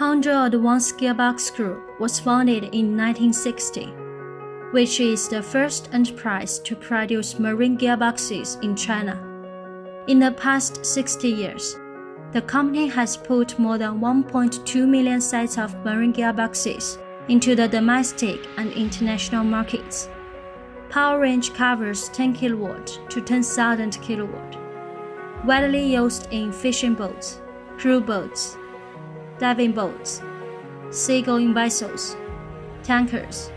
Hangzhou Advance Gearbox Group was founded in 1960, which is the first enterprise to produce marine gearboxes in China. In the past 60 years, the company has put more than 1.2 million sets of marine gearboxes into the domestic and international markets. Power range covers 10 kW to 10,000 kW, widely used in fishing boats, crew boats, diving boats, seagoing vessels, tankers.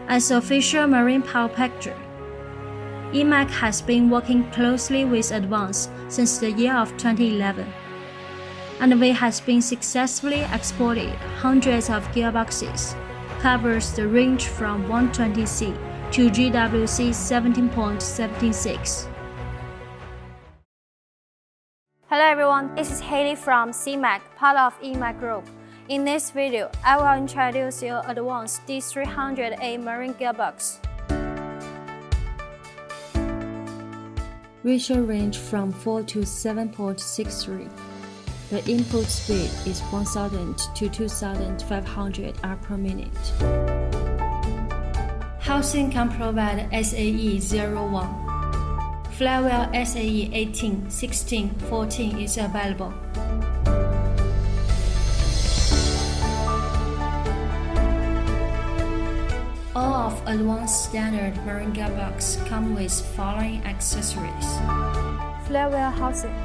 As official marine power packager, EMAC has been working closely with Advance since the year of 2011, and we has been successfully exported hundreds of gearboxes, covers the range from 120C to GWC 17.76. Hello everyone, this is Haley from CMAC, part of EMAC Group. In this video, I will introduce your Advanced D300A marine gearbox. Ratio range from 4 to 7.63. The input speed is 1000 to 2500 r/min. Housing can provide SAE 01. Flywheel SAE 18, 16, 14 is available. All of Advanced standard marine gearbox come with following accessories: Flywheel housing,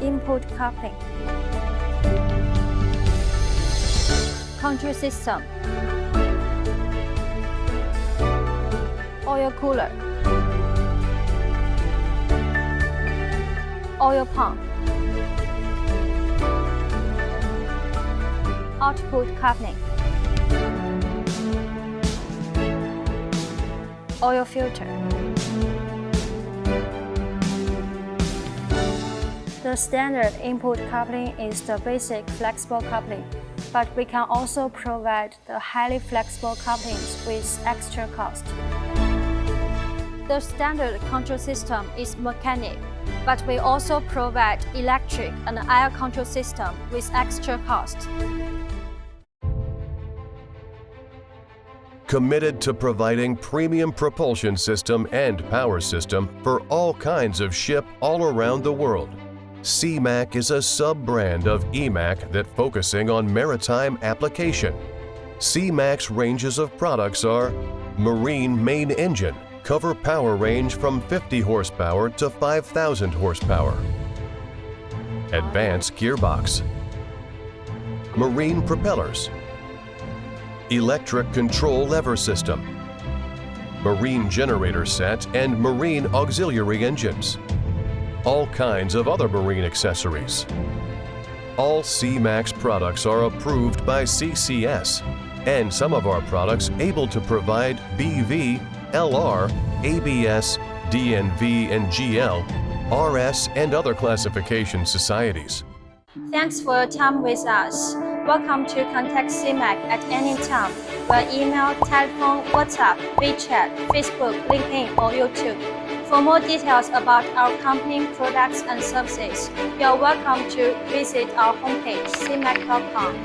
input coupling, control system, oil cooler, oil pump, output coupling, oil filter. The standard input coupling is the basic flexible coupling, but we can also provide the highly flexible couplings with extra cost. The standard control system is mechanic, but we also provide electric and air control system with extra cost. Committed to providing premium propulsion system and power system for all kinds of ship all around the world. CMAC is a sub-brand of EMAC that focusing on maritime application. CMAC's ranges of products are marine main engine, cover power range from 50 horsepower to 5,000 horsepower. Advanced gearbox, marine propellers, electric control lever system, marine generator set and marine auxiliary engines, all kinds of other marine accessories. All CMAC products are approved by CCS, and some of our products able to provide BV, LR, ABS, DNV and GL, RS and other classification societies. Thanks for your time with us. Welcome to contact CMAC at any time via email, telephone, WhatsApp, WeChat, Facebook, LinkedIn, or YouTube. For more details about our company, products, and services, you are welcome to visit our homepage, cmac.com.